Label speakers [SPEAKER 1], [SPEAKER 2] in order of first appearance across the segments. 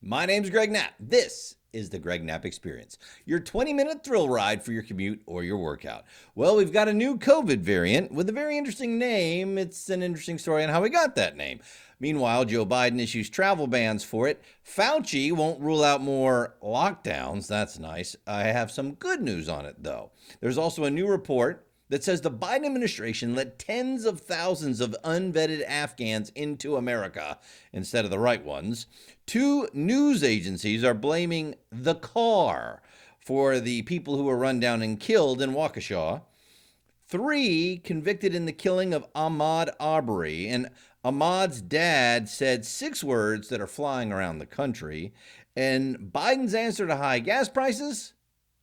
[SPEAKER 1] My name's Greg Knapp. This is the Greg Knapp Experience, your 20-minute thrill ride for your commute or your workout. Well, we've got a new COVID variant with a very interesting name. It's an interesting story on how we got that name. Meanwhile, Joe Biden issues travel bans for it. Fauci won't rule out more lockdowns. That's nice. I have some good news on it, though. There's also a new report that says the Biden administration let tens of thousands of unvetted Afghans into America instead of the right ones. 2 news agencies are blaming the car for the people who were run down and killed in Waukesha. 3 convicted in the killing of Ahmaud Arbery. And Ahmaud's dad said 6 words that are flying around the country. And Biden's answer to high gas prices?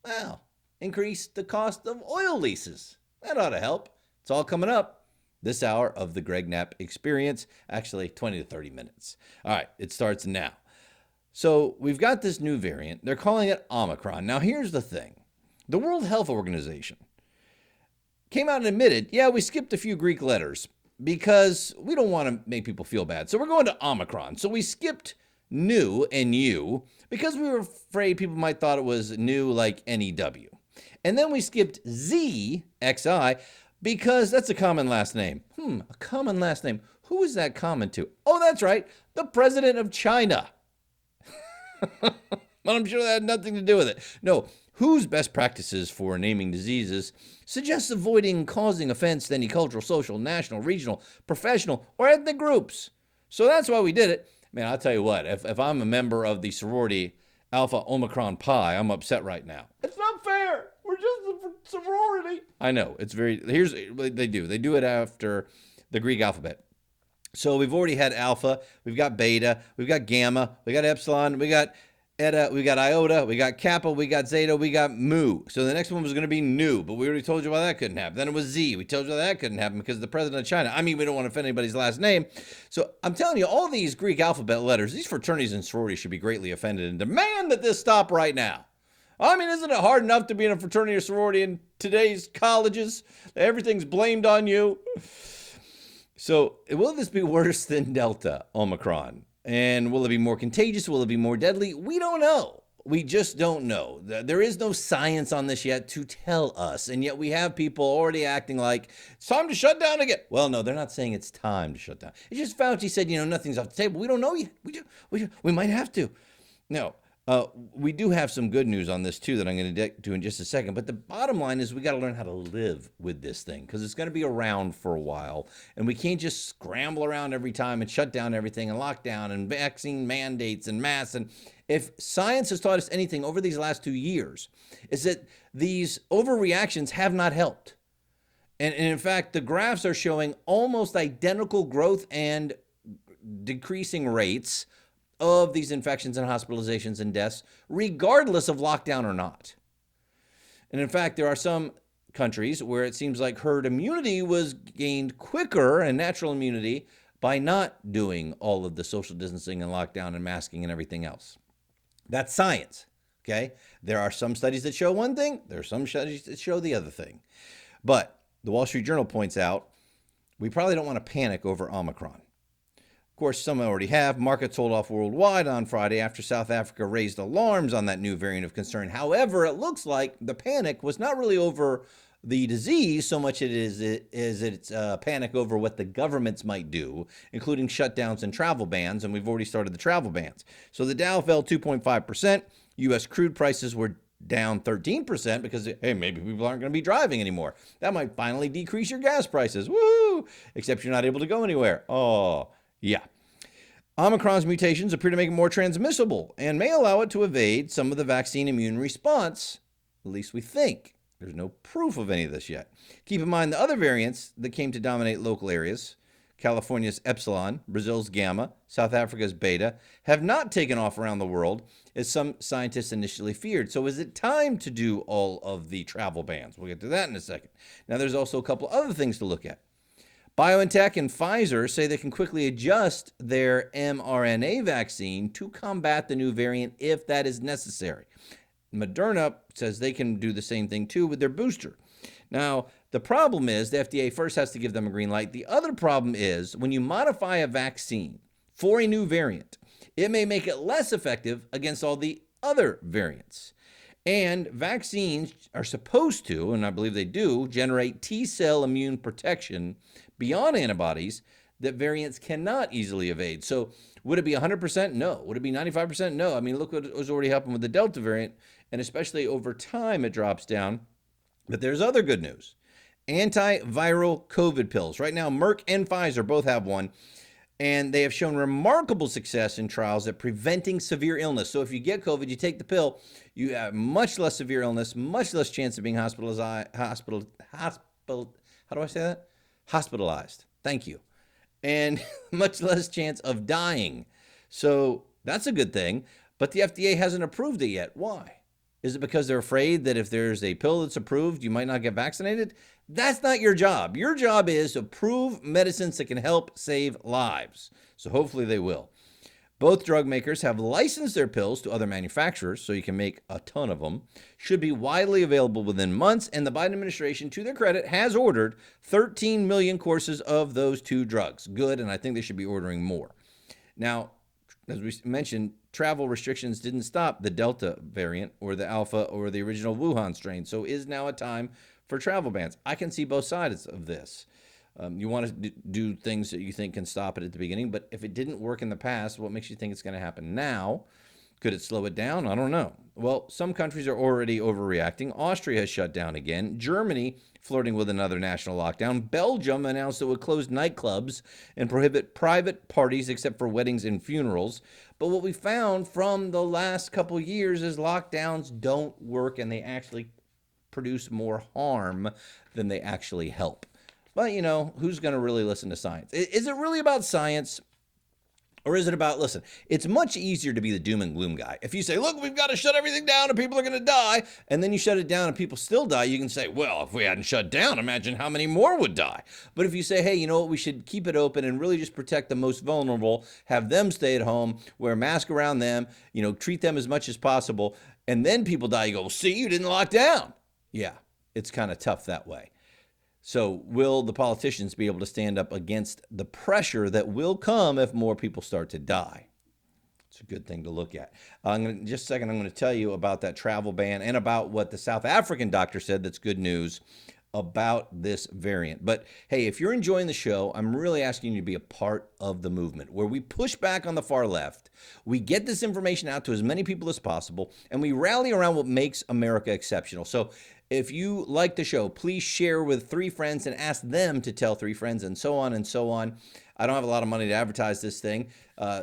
[SPEAKER 1] Well, increase the cost of oil leases. That ought to help. It's all coming up this hour of the Greg Knapp Experience. Actually, 20 to 30 minutes. All right, it starts now. So we've got this new variant. They're calling it Omicron. Now, here's the thing. The World Health Organization came out and admitted, yeah, we skipped a few Greek letters because we don't want to make people feel bad. So we're going to Omicron. So we skipped new and U because we were afraid people might thought it was new like NEW. And then we skipped Z, XI, because that's a common last name. A common last name. Who is that common to? Oh, that's right, the president of China. But I'm sure that had nothing to do with it. No, WHO's best practices for naming diseases suggests avoiding causing offense to any cultural, social, national, regional, professional, or ethnic groups. So that's why we did it. Man, I'll tell you what, if I'm a member of the sorority Alpha Omicron Pi, I'm upset right now. It's not fair. We're just a sorority. I know. Here's what they do. They do it after the Greek alphabet. So we've already had alpha, we've got beta, we've got gamma, we got epsilon, we got eta, we got iota, we got kappa, we got zeta, we got mu. So the next one was going to be nu, but we already told you why that couldn't happen. Then it was Z. We told you why that couldn't happen because of the president of China. I mean, we don't want to offend anybody's last name. So I'm telling you, all these Greek alphabet letters, these fraternities and sororities should be greatly offended and demand that this stop right now. I mean, isn't it hard enough to be in a fraternity or sorority in today's colleges? Everything's blamed on you. So will this be worse than Delta, Omicron? And will it be more contagious? Will it be more deadly? We don't know. We just don't know. There is no science on this yet to tell us. And yet we have people already acting like it's time to shut down again. Well, no, they're not saying it's time to shut down. It's just Fauci said, nothing's off the table. We don't know yet. We might have to. No. We do have some good news on this, too, that I'm going to do in just a second. But the bottom line is we got to learn how to live with this thing because it's going to be around for a while. And we can't just scramble around every time and shut down everything and lock down and vaccine mandates and masks. And if science has taught us anything over these last 2 years, is that these overreactions have not helped. And in fact, the graphs are showing almost identical growth and decreasing rates of these infections and hospitalizations and deaths, regardless of lockdown or not. And in fact, there are some countries where it seems like herd immunity was gained quicker and natural immunity by not doing all of the social distancing and lockdown and masking and everything else. That's science, okay? There are some studies that show one thing. There are some studies that show the other thing. But the Wall Street Journal points out we probably don't want to panic over Omicron. Of course, some already have. Markets sold off worldwide on Friday after South Africa raised alarms on that new variant of concern. However, it looks like the panic was not really over the disease so much as it's panic over what the governments might do, including shutdowns and travel bans, and we've already started the travel bans. So the Dow fell 2.5%. U.S. crude prices were down 13% because, hey, maybe people aren't going to be driving anymore. That might finally decrease your gas prices. Woo! Except you're not able to go anywhere. Oh, yeah. Omicron's mutations appear to make it more transmissible and may allow it to evade some of the vaccine immune response, at least we think. There's no proof of any of this yet. Keep in mind the other variants that came to dominate local areas, California's Epsilon, Brazil's Gamma, South Africa's Beta, have not taken off around the world as some scientists initially feared. So is it time to do all of the travel bans? We'll get to that in a second. Now there's also a couple other things to look at. BioNTech and Pfizer say they can quickly adjust their mRNA vaccine to combat the new variant if that is necessary. Moderna says they can do the same thing too with their booster. Now, the problem is the FDA first has to give them a green light. The other problem is when you modify a vaccine for a new variant, it may make it less effective against all the other variants. And vaccines are supposed to, and I believe they do, generate T-cell immune protection beyond antibodies that variants cannot easily evade. So would it be 100%? No. Would it be 95%? No. I mean, look what was already happening with the Delta variant, and especially over time it drops down. But there's other good news. Antiviral COVID pills. Right now, Merck and Pfizer both have one, and they have shown remarkable success in trials at preventing severe illness. So if you get COVID, you take the pill, you have much less severe illness, much less chance of being hospitalized. How do I say that? Hospitalized. Thank you. And much less chance of dying. So that's a good thing. But the FDA hasn't approved it yet. Why? Is it because they're afraid that if there's a pill that's approved, you might not get vaccinated? That's not your job. Your job is to approve medicines that can help save lives. So hopefully they will. Both drug makers have licensed their pills to other manufacturers, so you can make a ton of them. Should be widely available within months, and the Biden administration, to their credit, has ordered 13 million courses of those two drugs. Good, and I think they should be ordering more. Now, as we mentioned, travel restrictions didn't stop the Delta variant or the Alpha or the original Wuhan strain, so is now a time for travel bans. I can see both sides of this. You want to do things that you think can stop it at the beginning, but if it didn't work in the past, what makes you think it's going to happen now? Could it slow it down? I don't know. Well, some countries are already overreacting. Austria has shut down again. Germany flirting with another national lockdown. Belgium announced it would close nightclubs and prohibit private parties except for weddings and funerals. But what we found from the last couple of years is lockdowns don't work, and they actually produce more harm than they actually help. But, you know, who's going to really listen to science? Is it really about science? Or is it about, listen, it's much easier to be the doom and gloom guy. If you say, look, we've got to shut everything down and people are going to die, and then you shut it down and people still die, you can say, well, if we hadn't shut down, imagine how many more would die. But if you say, hey, you know what, we should keep it open and really just protect the most vulnerable, have them stay at home, wear a mask around them, you know, treat them as much as possible, and then people die, you go, well, see, you didn't lock down. Yeah, it's kind of tough that way. So will the politicians be able to stand up against the pressure that will come if more people start to die? It's a good thing to look at. Just a second, I'm going to tell you about that travel ban and about what the South African doctor said that's good news about this variant. But hey, if you're enjoying the show, I'm really asking you to be a part of the movement where we push back on the far left, we get this information out to as many people as possible, and we rally around what makes America exceptional. So if you like the show, please share with 3 friends and ask them to tell 3 friends, and so on and so on. I don't have a lot of money to advertise this thing,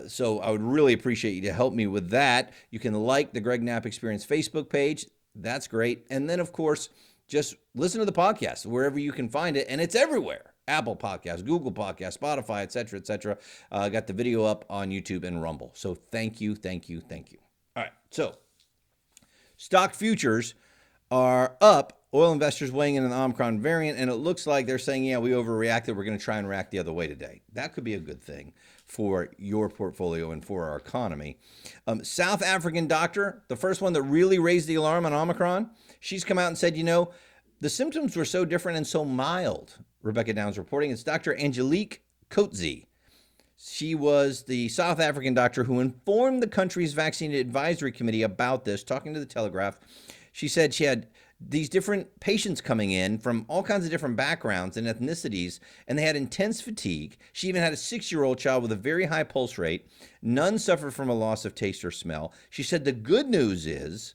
[SPEAKER 1] so I would really appreciate you to help me with that. You can like the Greg Knapp Experience Facebook page. That's great. And then, of course, just listen to the podcast wherever you can find it, and it's everywhere. Apple Podcasts, Google Podcasts, Spotify, et cetera, et cetera. Got the video up on YouTube and Rumble. So thank you, thank you, thank you. All right, so stock futures are up. Oil investors weighing in on the Omicron variant, and it looks like they're saying, yeah, we overreacted. We're going to try and react the other way today. That could be a good thing for your portfolio and for our economy. South African doctor, the first one that really raised the alarm on Omicron, she's come out and said, you know, the symptoms were so different and so mild, Rebecca Downs reporting. It's Dr. Angelique Coetzee. She was the South African doctor who informed the country's vaccine advisory committee about this, talking to the Telegraph. She said she had these different patients coming in from all kinds of different backgrounds and ethnicities, and they had intense fatigue. She even had a 6-year-old child with a very high pulse rate. None suffered from a loss of taste or smell. She said the good news is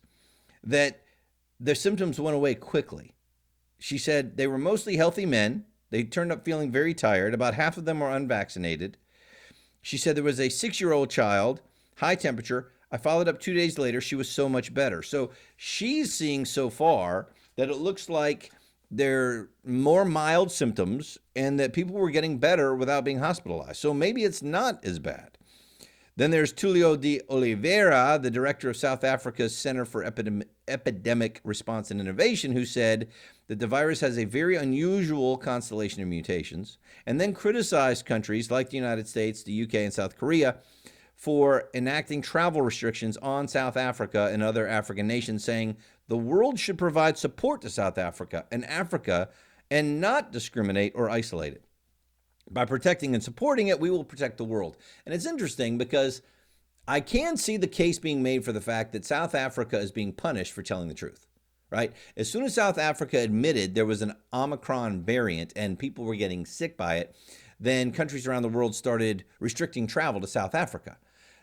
[SPEAKER 1] that their symptoms went away quickly. She said they were mostly healthy men. They turned up feeling very tired. About half of them were unvaccinated. She said there was a 6-year-old child, high temperature. I followed up 2 days later. She was so much better. So she's seeing so far that it looks like they're more mild symptoms and that people were getting better without being hospitalized. So maybe it's not as bad. Then there's Tullio Di Oliveira, the director of South Africa's Center for Epidemic Response and Innovation, who said that the virus has a very unusual constellation of mutations, and then criticized countries like the United States, the UK, and South Korea for enacting travel restrictions on South Africa and other African nations, saying the world should provide support to South Africa and not discriminate or isolate it. By protecting and supporting it, we will protect the world. And it's interesting because I can see the case being made for the fact that South Africa is being punished for telling the truth, right? As soon as South Africa admitted there was an Omicron variant and people were getting sick by it, then countries around the world started restricting travel to South Africa.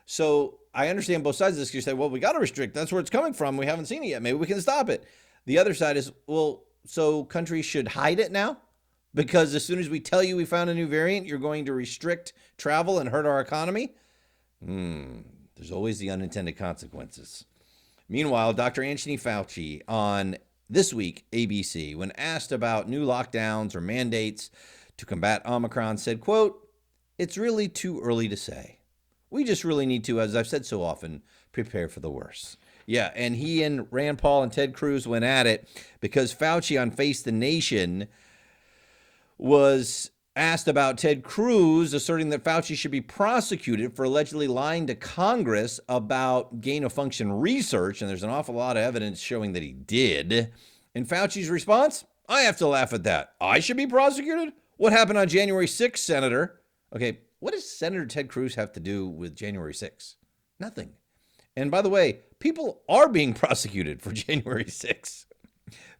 [SPEAKER 1] So I understand both sides of this. You say, well, we got to restrict. That's where it's coming from. We haven't seen it yet. Maybe we can stop it. The other side is, well, so countries should hide it now? Because as soon as we tell you we found a new variant, you're going to restrict travel and hurt our economy? There's always the unintended consequences. Meanwhile, Dr. Anthony Fauci on This Week, ABC, when asked about new lockdowns or mandates to combat Omicron, said, quote, "It's really too early to say. We just really need to, as I've said so often, prepare for the worst." Yeah, and he and Rand Paul and Ted Cruz went at it because Fauci on Face the Nation was asked about Ted Cruz asserting that Fauci should be prosecuted for allegedly lying to Congress about gain-of-function research, and there's an awful lot of evidence showing that he did. And Fauci's response, "I have to laugh at that. I should be prosecuted? What happened on January 6th, Senator?" Okay, what does Senator Ted Cruz have to do with January 6th? Nothing. And by the way, people are being prosecuted for January 6th.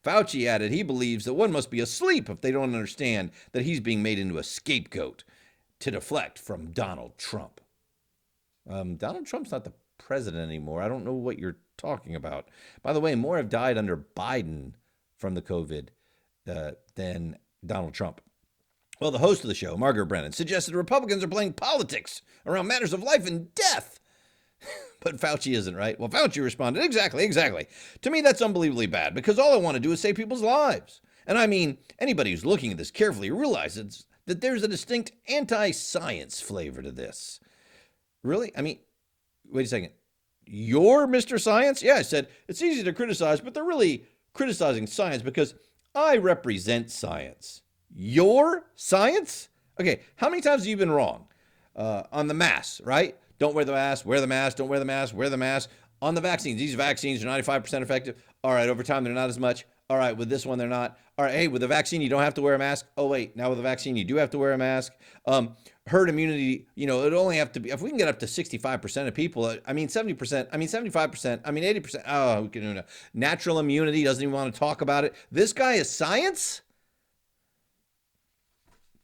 [SPEAKER 1] Fauci added he believes that one must be asleep if they don't understand that he's being made into a scapegoat to deflect from Donald Trump. Donald Trump's not the president anymore. I don't know what you're talking about. By the way, more have died under Biden from the COVID than Donald Trump. Well, the host of the show, Margaret Brennan, suggested Republicans are playing politics around matters of life and death. But Fauci isn't, right? Well, Fauci responded, exactly. To me, that's unbelievably bad because all I want to do is save people's lives. And I mean, anybody who's looking at this carefully realizes that there's a distinct anti-science flavor to this. Really? I mean, wait a second. You're Mr. Science? Yeah, I said, it's easy to criticize, but they're really criticizing science because I represent science. Your science? Okay, how many times have you been wrong? On the masks, right? Don't wear the mask, wear the mask, don't wear the mask, wear the mask. On the vaccines, these vaccines are 95% effective. All right, over time, they're not as much. All right, with this one, they're not. All right, hey, with the vaccine, you don't have to wear a mask. Oh, wait, now with the vaccine, you do have to wear a mask. Herd immunity, it only have to be, if we can get up to 65% of people, 70%, 75%, 80%. Oh, we can do it. Natural immunity, doesn't even want to talk about it. This guy is science?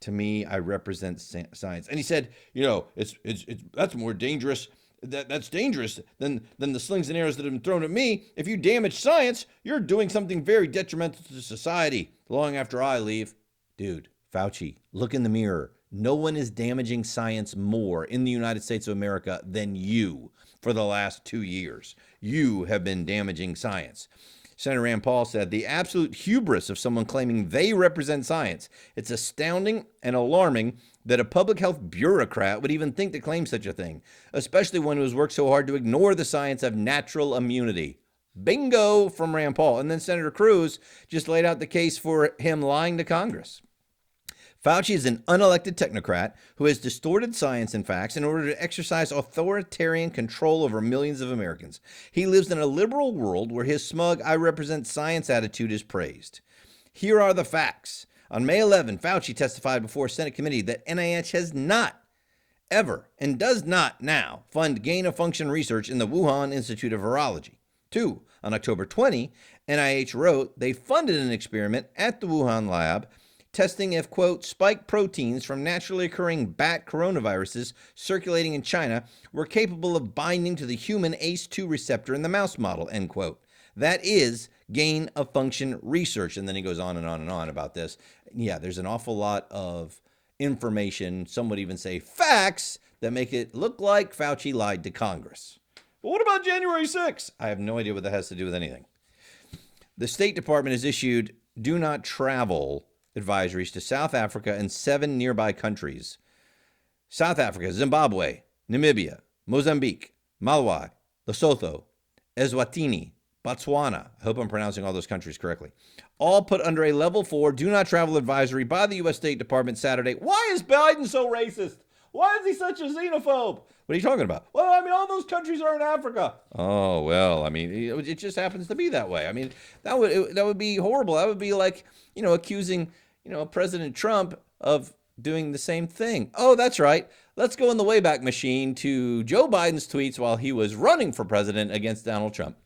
[SPEAKER 1] To me, I represent science. And he said, it's that's more dangerous. That's dangerous than the slings and arrows that have been thrown at me. If you damage science, you're doing something very detrimental to society long after I leave. Dude, Fauci, look in the mirror. No one is damaging science more in the United States of America than you for the last 2 years. You have been damaging science. Senator Rand Paul said, the absolute hubris of someone claiming they represent science. It's astounding and alarming that a public health bureaucrat would even think to claim such a thing, especially one who has worked so hard to ignore the science of natural immunity. Bingo from Rand Paul. And then Senator Cruz just laid out the case for him lying to Congress. Fauci is an unelected technocrat who has distorted science and facts in order to exercise authoritarian control over millions of Americans. He lives in a liberal world where his smug "I represent science" attitude is praised. Here are the facts. On May 11, Fauci testified before a Senate committee that NIH has not ever and does not now fund gain-of-function research in the Wuhan Institute of Virology. 2, on October 20, NIH wrote they funded an experiment at the Wuhan lab testing if, quote, spike proteins from naturally occurring bat coronaviruses circulating in China were capable of binding to the human ACE2 receptor in the mouse model, end quote. That is gain-of-function research. And then he goes on and on and on about this. Yeah, there's an awful lot of information, some would even say facts, that make it look like Fauci lied to Congress. But what about January 6th? I have no idea what that has to do with anything. The State Department has issued do not travel advisories to South Africa and 7 nearby countries. South Africa, Zimbabwe, Namibia, Mozambique, Malawi, Lesotho, Eswatini, Botswana. I hope I'm pronouncing all those countries correctly. All put under a level 4 do not travel advisory by the U.S. State Department Saturday. Why is Biden so racist? Why is he such a xenophobe? What are you talking about? Well, all those countries are in Africa. Oh, well, it just happens to be that way. That would be horrible. That would be like, accusing, President Trump of doing the same thing. Oh, that's right. Let's go in the Wayback Machine to Joe Biden's tweets while he was running for president against Donald Trump.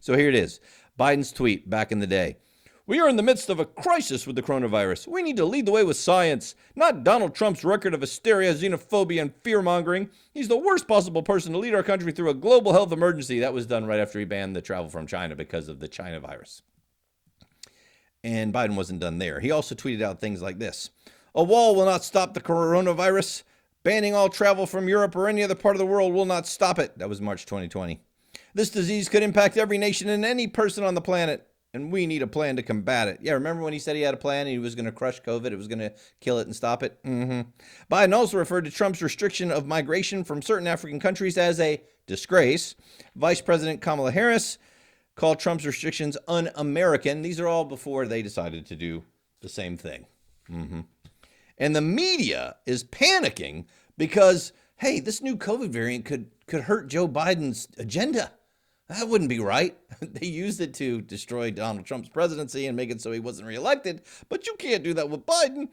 [SPEAKER 1] So here it is. Biden's tweet back in the day. We are in the midst of a crisis with the coronavirus. We need to lead the way with science, not Donald Trump's record of hysteria, xenophobia, and fear-mongering. He's the worst possible person to lead our country through a global health emergency. That was done right after he banned the travel from China because of the China virus. And Biden wasn't done there. He also tweeted out things like this. A wall will not stop the coronavirus. Banning all travel from Europe or any other part of the world will not stop it. That was March 2020. This disease could impact every nation and any person on the planet, and we need a plan to combat it. Yeah, remember when he said he had a plan and he was going to crush COVID? It was going to kill it and stop it? Biden also referred to Trump's restriction of migration from certain African countries as a disgrace. Vice President Kamala Harris called Trump's restrictions un-American. These are all before they decided to do the same thing. And the media is panicking because, hey, this new COVID variant could hurt Joe Biden's agenda. That wouldn't be right. They used it to destroy Donald Trump's presidency and make it so he wasn't reelected, but you can't do that with Biden.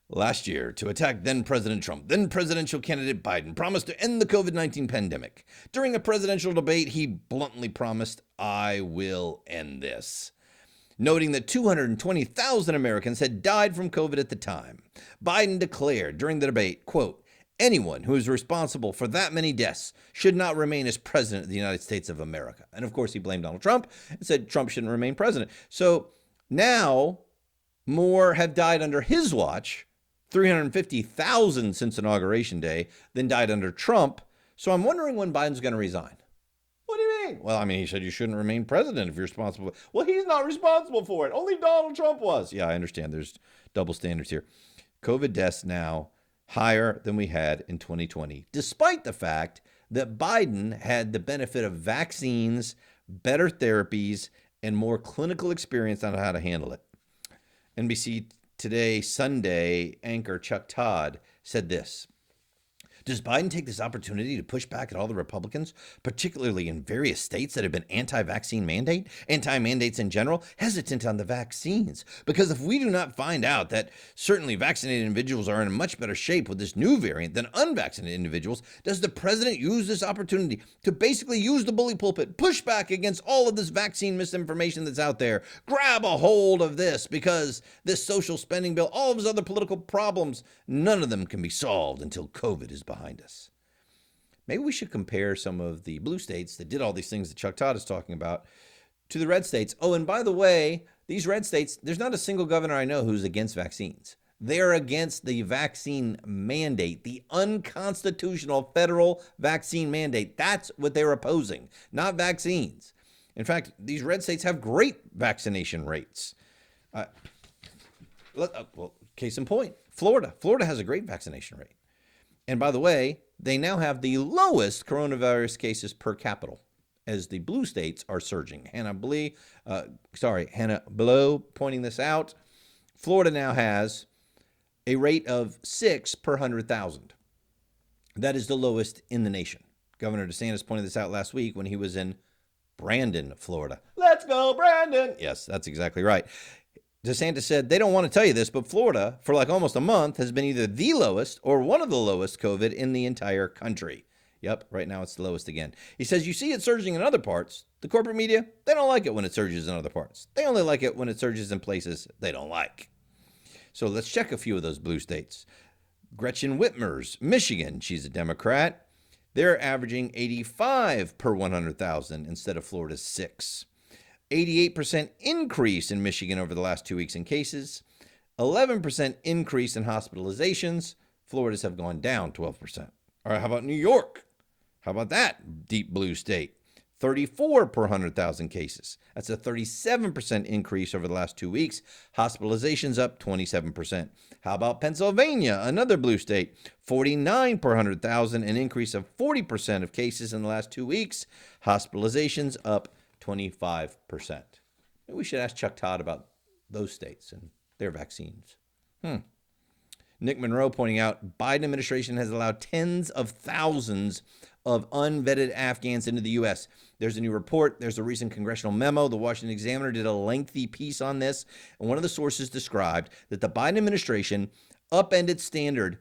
[SPEAKER 1] Last year, to attack then-President Trump, then presidential candidate Biden promised to end the COVID-19 pandemic. During a presidential debate, he bluntly promised, I will end this, noting that 220,000 Americans had died from COVID at the time. Biden declared during the debate, quote, anyone who is responsible for that many deaths should not remain as president of the United States of America. And of course, he blamed Donald Trump and said Trump shouldn't remain president. So now more have died under his watch, 350,000 since Inauguration Day, than died under Trump. So I'm wondering when Biden's going to resign. What do you mean? Well, I mean, he said you shouldn't remain president if you're responsible. Well, he's not responsible for it. Only Donald Trump was. Yeah, I understand. There's double standards here. COVID deaths now higher than we had in 2020, despite the fact that Biden had the benefit of vaccines, better therapies, and more clinical experience on how to handle it. NBC Today, Sunday, anchor Chuck Todd said this. Does Biden take this opportunity to push back at all the Republicans, particularly in various states that have been anti-vaccine anti-mandates in general, hesitant on the vaccines? Because if we do not find out that certainly vaccinated individuals are in much better shape with this new variant than unvaccinated individuals, does the president use this opportunity to basically use the bully pulpit, push back against all of this vaccine misinformation that's out there, grab a hold of this because this social spending bill, all of his other political problems, none of them can be solved until COVID is behind us? Maybe we should compare some of the blue states that did all these things that Chuck Todd is talking about to the red states. Oh, and by the way, these red states, there's not a single governor I know who's against vaccines. They're against the vaccine mandate, the unconstitutional federal vaccine mandate. That's what they're opposing, not vaccines. In fact, these red states have great vaccination rates. Well, case in point, Florida. Florida has a great vaccination rate. And by the way, they now have the lowest coronavirus cases per capita as the blue states are surging. Hannah Blow pointing this out. Florida now has a rate of 6 per 100,000. That is the lowest in the nation. Governor DeSantis pointed this out last week when he was in Brandon, Florida. Let's go, Brandon. Yes, that's exactly right. DeSantis said they don't want to tell you this, but Florida, for like almost a month, has been either the lowest or one of the lowest COVID in the entire country. Yep, right now it's the lowest again. He says you see it surging in other parts. The corporate media, they don't like it when it surges in other parts. They only like it when it surges in places they don't like. So let's check a few of those blue states. Gretchen Whitmer's Michigan, she's a Democrat. They're averaging 85 per 100,000 instead of Florida's 6. 88% increase in Michigan over the last 2 weeks in cases. 11% increase in hospitalizations. Florida's have gone down 12%. All right, how about New York? How about that deep blue state? 34 per 100,000 cases. That's a 37% increase over the last 2 weeks. Hospitalizations up 27%. How about Pennsylvania, another blue state? 49 per 100,000, an increase of 40% of cases in the last 2 weeks. Hospitalizations up 25%. Maybe we should ask Chuck Todd about those states and their vaccines. Nick Monroe pointing out Biden administration has allowed tens of thousands of unvetted Afghans into the U.S. There's a new report. There's a recent congressional memo. The Washington Examiner did a lengthy piece on this. And one of the sources described that the Biden administration upended standard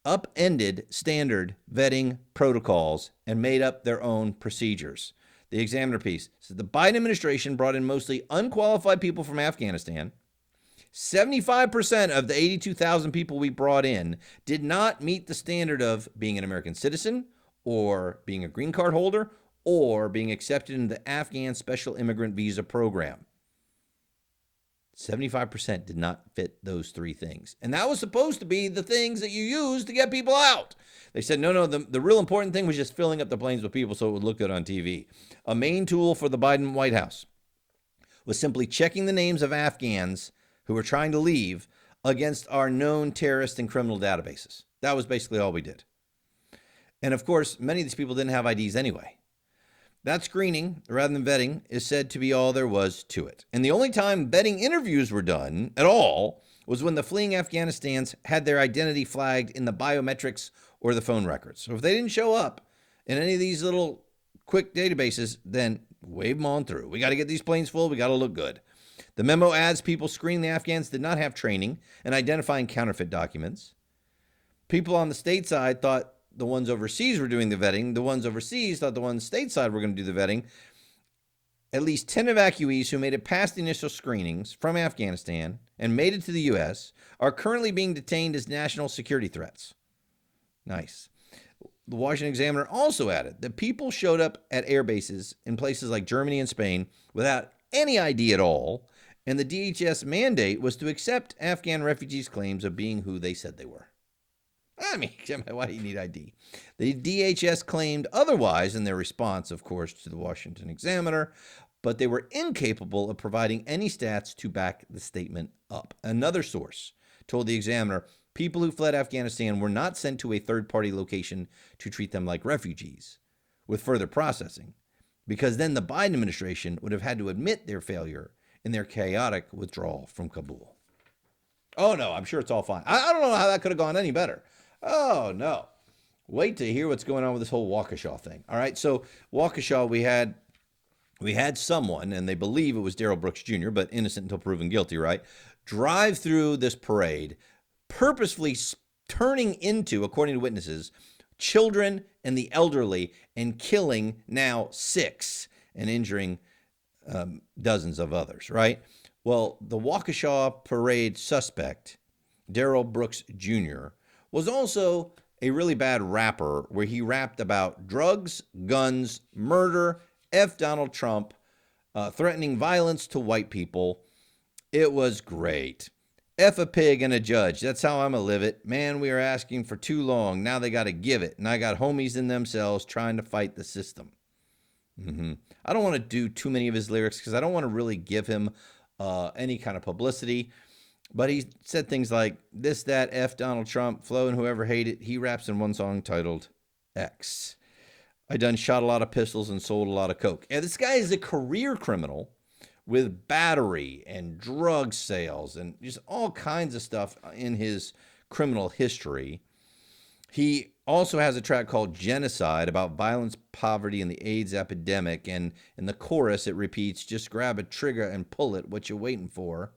[SPEAKER 1] vetting protocols and made up their own procedures. The Examiner piece says the Biden administration brought in mostly unqualified people from Afghanistan. 75% of the 82,000 people we brought in did not meet the standard of being an American citizen or being a green card holder or being accepted in the Afghan Special Immigrant Visa Program. 75% did not fit those three things. And that was supposed to be the things that you use to get people out. They said, no, the real important thing was just filling up the planes with people so it would look good on TV. A main tool for the Biden White House was simply checking the names of Afghans who were trying to leave against our known terrorist and criminal databases. That was basically all we did. And of course, many of these people didn't have IDs anyway. That screening, rather than vetting, is said to be all there was to it. And the only time vetting interviews were done at all was when the fleeing Afghanistans had their identity flagged in the biometrics or the phone records. So if they didn't show up in any of these little quick databases, then wave them on through. We got to get these planes full. We got to look good. The memo adds people screening the Afghans did not have training in identifying counterfeit documents. People on the state side thought the ones overseas were doing the vetting. The ones overseas thought the ones stateside were going to do the vetting. At least 10 evacuees who made it past the initial screenings from Afghanistan and made it to the U.S. are currently being detained as national security threats. Nice. The Washington Examiner also added that people showed up at air bases in places like Germany and Spain without any ID at all, and the DHS mandate was to accept Afghan refugees' claims of being who they said they were. I mean, why do you need ID? The DHS claimed otherwise in their response, of course, to the Washington Examiner, but they were incapable of providing any stats to back the statement up. Another source told the Examiner people who fled Afghanistan were not sent to a third-party location to treat them like refugees with further processing, because then the Biden administration would have had to admit their failure in their chaotic withdrawal from Kabul. Oh, no, I'm sure it's all fine. I don't know how that could have gone any better. Oh, no. Wait to hear what's going on with this whole Waukesha thing. All right, so Waukesha, we had someone, and they believe it was Darrell Brooks Jr., but innocent until proven guilty, right, drive through this parade, purposefully turning into, according to witnesses, children and the elderly, and killing now 6 and injuring dozens of others, right? Well, the Waukesha parade suspect, Darrell Brooks Jr., was also a really bad rapper where he rapped about drugs, guns, murder, F Donald Trump, threatening violence to white people. It was great. F a pig and a judge. That's how I'm going to live it. Man, we are asking for too long. Now they got to give it. And I got homies in themselves trying to fight the system. I don't want to do too many of his lyrics because I don't want to really give him any kind of publicity. But he said things like, this, that, F Donald Trump, Flo, and whoever hate it. He raps in one song titled X. I done shot a lot of pistols and sold a lot of coke. And this guy is a career criminal with battery and drug sales and just all kinds of stuff in his criminal history. He also has a track called Genocide about violence, poverty, and the AIDS epidemic. And in the chorus, it repeats, just grab a trigger and pull it, what you waiting for?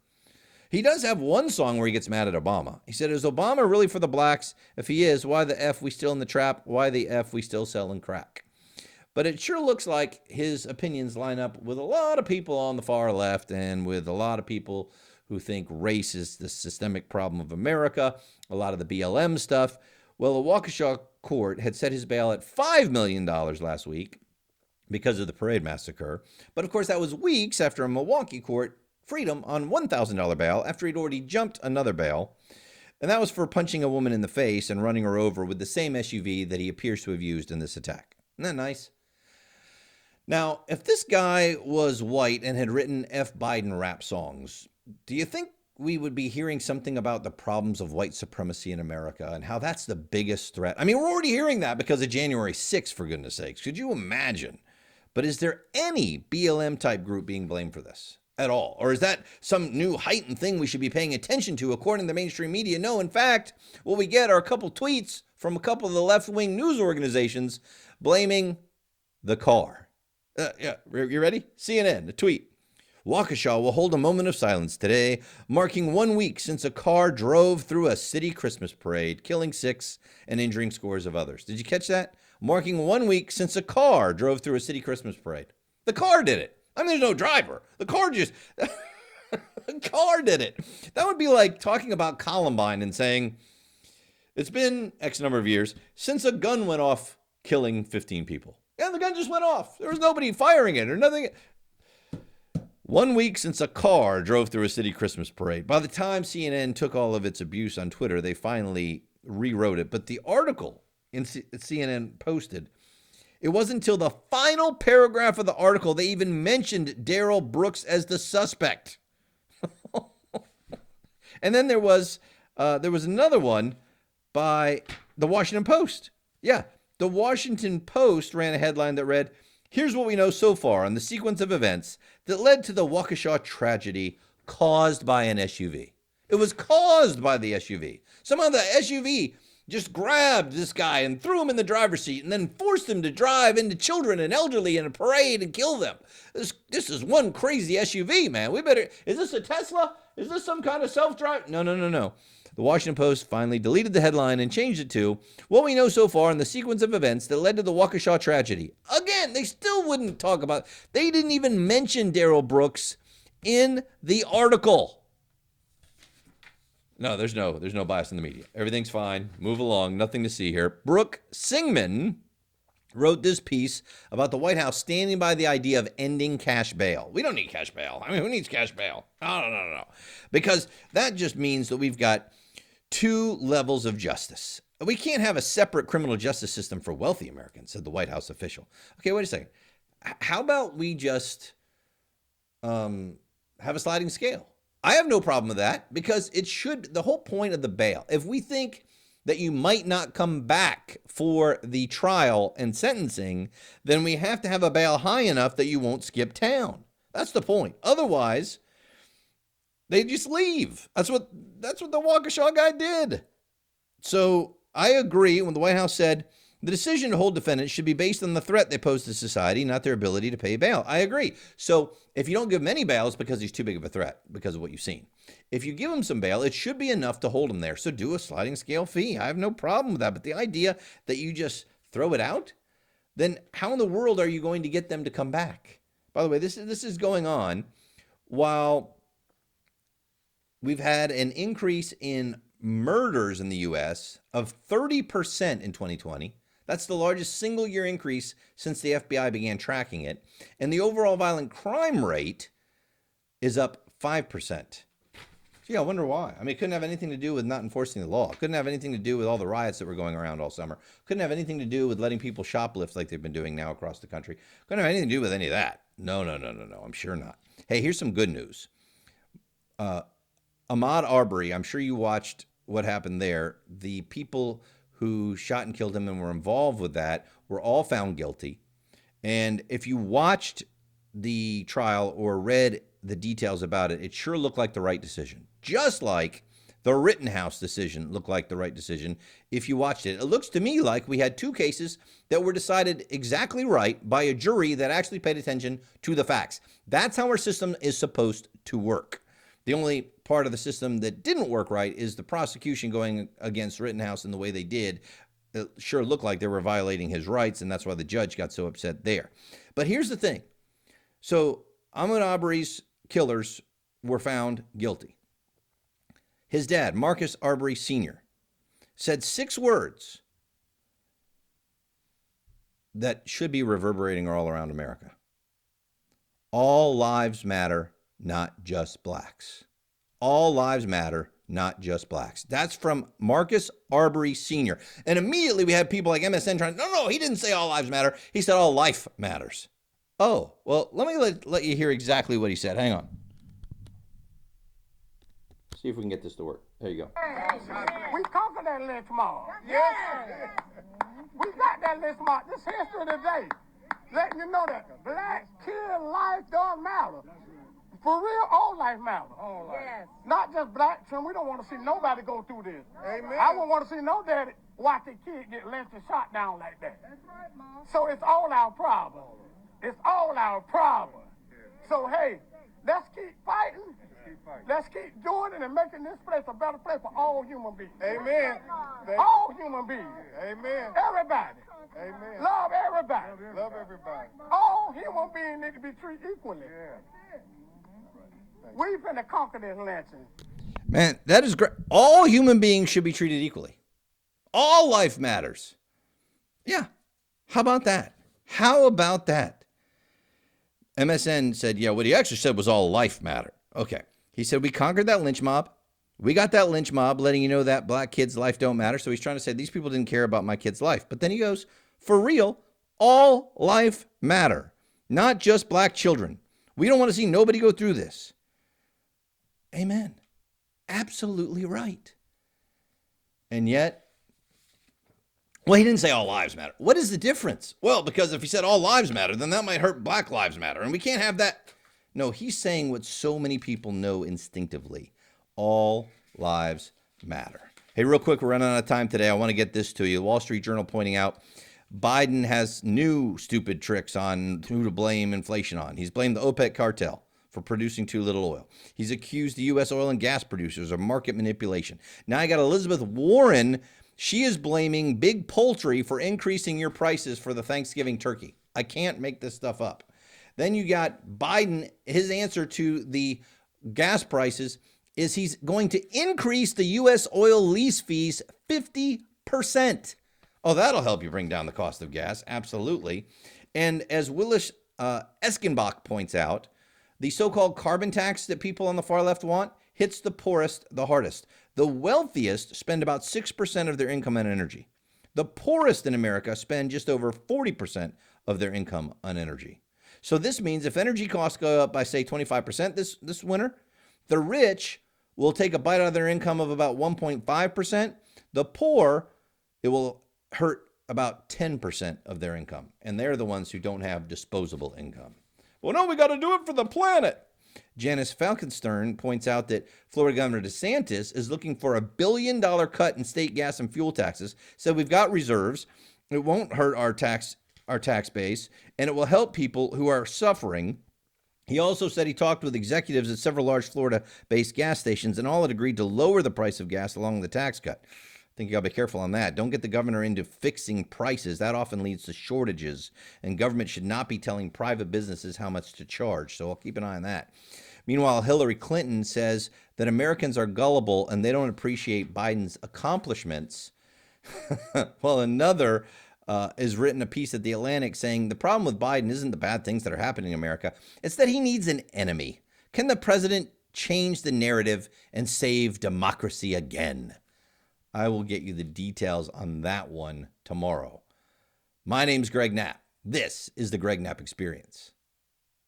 [SPEAKER 1] He does have one song where he gets mad at Obama. He said, is Obama really for the blacks? If he is, why the F we still in the trap? Why the F we still selling crack? But it sure looks like his opinions line up with a lot of people on the far left and with a lot of people who think race is the systemic problem of America, a lot of the BLM stuff. Well, a Waukesha court had set his bail at $5 million last week because of the parade massacre. But of course, that was weeks after a Milwaukee court freed him on $1,000 bail after he'd already jumped another bail. And that was for punching a woman in the face and running her over with the same SUV that he appears to have used in this attack. Isn't that nice? Now, if this guy was white and had written F. Biden rap songs, do you think we would be hearing something about the problems of white supremacy in America and how that's the biggest threat? I mean, we're already hearing that because of January 6th, for goodness sakes. Could you imagine? But is there any BLM type group being blamed for this at all? Or is that some new heightened thing we should be paying attention to according to the mainstream media? No, in fact, what we get are a couple tweets from a couple of the left-wing news organizations blaming the car. Yeah, you ready? CNN, a tweet. Waukesha will hold a moment of silence today, marking 1 week since a car drove through a city Christmas parade, killing 6 and injuring scores of others. Did you catch that? Marking 1 week since a car drove through a city Christmas parade. The car did it. I mean, there's no driver. The car just... the car did it. That would be like talking about Columbine and saying, it's been X number of years since a gun went off killing 15 people. Yeah, the gun just went off. There was nobody firing it or nothing. 1 week since a car drove through a city Christmas parade. By the time CNN took all of its abuse on Twitter, they finally rewrote it. But the article CNN posted, it wasn't until the final paragraph of the article they even mentioned Darrell Brooks as the suspect. And then there was another one by the Washington Post. Yeah, the Washington Post ran a headline that read, here's what we know so far on the sequence of events that led to the Waukesha tragedy caused by an SUV. It was caused by the SUV. Somehow the SUV just grabbed this guy and threw him in the driver's seat and then forced him to drive into children and elderly in a parade and kill them. This is one crazy SUV, man. Is this a Tesla? Is this some kind of self-drive? No. The Washington Post finally deleted the headline and changed it to, what we know so far in the sequence of events that led to the Waukesha tragedy. Again, they still wouldn't talk about, they didn't even mention Darrell Brooks in the article. No, there's no bias in the media. Everything's fine. Move along. Nothing to see here. Brooke Singman wrote this piece about the White House standing by the idea of ending cash bail. We don't need cash bail. I mean, who needs cash bail? No. Because that just means that we've got 2 levels of justice. We can't have a separate criminal justice system for wealthy Americans, said the White House official. Okay, wait a second. How about we just have a sliding scale? I have no problem with that because the whole point of the bail, if we think that you might not come back for the trial and sentencing, then we have to have a bail high enough that you won't skip town. That's the point. Otherwise, they just leave. That's what the Waukesha guy did. So I agree when the White House said the decision to hold defendants should be based on the threat they pose to society, not their ability to pay bail. I agree. So if you don't give him any bail, it's because he's too big of a threat because of what you've seen. If you give him some bail, it should be enough to hold him there. So do a sliding scale fee. I have no problem with that. But the idea that you just throw it out, then how in the world are you going to get them to come back? By the way, this is going on while we've had an increase in murders in the U.S. of 30% in 2020. That's the largest single-year increase since the FBI began tracking it. And the overall violent crime rate is up 5%. Gee, I wonder why. I mean, it couldn't have anything to do with not enforcing the law. It couldn't have anything to do with all the riots that were going around all summer. Couldn't have anything to do with letting people shoplift like they've been doing now across the country. Couldn't have anything to do with any of that. No. I'm sure not. Hey, here's some good news. Ahmaud Arbery, I'm sure you watched what happened there. The people who shot and killed him and were involved with that were all found guilty. And if you watched the trial or read the details about it, it sure looked like the right decision. Just like the Rittenhouse decision looked like the right decision if you watched it. It looks to me like we had 2 cases that were decided exactly right by a jury that actually paid attention to the facts. That's how our system is supposed to work. The only part of the system that didn't work right is the prosecution going against Rittenhouse in the way they did. It sure looked like they were violating his rights, and that's why the judge got so upset there. But here's the thing. So Ahmaud Arbery's killers were found guilty. His dad, Marcus Arbery Sr., said 6 words that should be reverberating all around America. All lives matter, not just blacks. All lives matter, not just blacks. That's from Marcus Arbery Sr. And immediately we had people like MSN trying, no, he didn't say all lives matter. He said all life matters. Oh, well, let me let you hear exactly what he said. Hang on. See if we can get this to work. There you go.
[SPEAKER 2] We conquered that lynch mob. Yes. We got that lynch mob. This history today. Letting you know that blacks kill, life don't matter. For real, all life matters.
[SPEAKER 3] All life.
[SPEAKER 4] Yes.
[SPEAKER 2] Not just black children. We don't want to see nobody go through this.
[SPEAKER 3] Amen.
[SPEAKER 2] I wouldn't want to see no daddy watch their kid get lynched and shot down like that.
[SPEAKER 3] That's right, Mom.
[SPEAKER 2] So it's all our problem. It's all our problem. So, hey, let's keep fighting.
[SPEAKER 3] Keep fighting.
[SPEAKER 2] Let's keep doing it and making this place a better place for all human beings.
[SPEAKER 3] Amen.
[SPEAKER 2] All human beings.
[SPEAKER 3] Amen.
[SPEAKER 2] Everybody.
[SPEAKER 3] Amen.
[SPEAKER 2] Love everybody.
[SPEAKER 3] Love everybody.
[SPEAKER 2] All human beings need to be treated equally.
[SPEAKER 3] Yeah.
[SPEAKER 2] We finna conquer this lynching.
[SPEAKER 1] Man, that is great. All human beings should be treated equally. All life matters. Yeah. How about that? How about that? MSN said, yeah, what he actually said was all life matter. Okay. He said, we conquered that lynch mob. We got that lynch mob letting you know that black kids' life don't matter. So he's trying to say these people didn't care about my kid's life. But then he goes, for real, all life matter, not just black children. We don't want to see nobody go through this. Amen. Absolutely right. And yet, well, he didn't say all lives matter. What is the difference? Well, because if he said all lives matter, then that might hurt black lives matter. And we can't have that. No, he's saying what so many people know instinctively. All lives matter. Hey, real quick, we're running out of time today. I want to get this to you. The Wall Street Journal pointing out Biden has new stupid tricks on who to blame inflation on. He's blamed the OPEC cartel for producing too little oil. He's accused the U.S. oil and gas producers of market manipulation. Now I got Elizabeth Warren. She is blaming big poultry for increasing your prices for the Thanksgiving turkey. I can't make this stuff up. Then you got Biden. His answer to the gas prices is he's going to increase the U.S. oil lease fees 50%. Oh, that'll help you bring down the cost of gas. Absolutely. And as Willis Eskenbach points out, the so-called carbon tax that people on the far left want hits the poorest the hardest. The wealthiest spend about 6% of their income on energy. The poorest in America spend just over 40% of their income on energy. So this means if energy costs go up by, say, 25% this winter, the rich will take a bite out of their income of about 1.5%. The poor, it will hurt about 10% of their income. And they're the ones who don't have disposable income. Well, no, we got to do it for the planet. Janice Falkenstern points out that Florida Governor DeSantis is looking for $1 billion cut in state gas and fuel taxes. So we've got reserves. It won't hurt our tax base, and it will help people who are suffering. He also said he talked with executives at several large Florida-based gas stations, and all had agreed to lower the price of gas along with the tax cut. I think you got to be careful on that. Don't get the governor into fixing prices. That often leads to shortages, and government should not be telling private businesses how much to charge. So I'll keep an eye on that. Meanwhile, Hillary Clinton says that Americans are gullible and they don't appreciate Biden's accomplishments. Well, another has written a piece at The Atlantic saying the problem with Biden isn't the bad things that are happening in America. It's that he needs an enemy. Can the president change the narrative and save democracy again? I will get you the details on that one tomorrow. My name's Greg Knapp. This is the Greg Knapp Experience.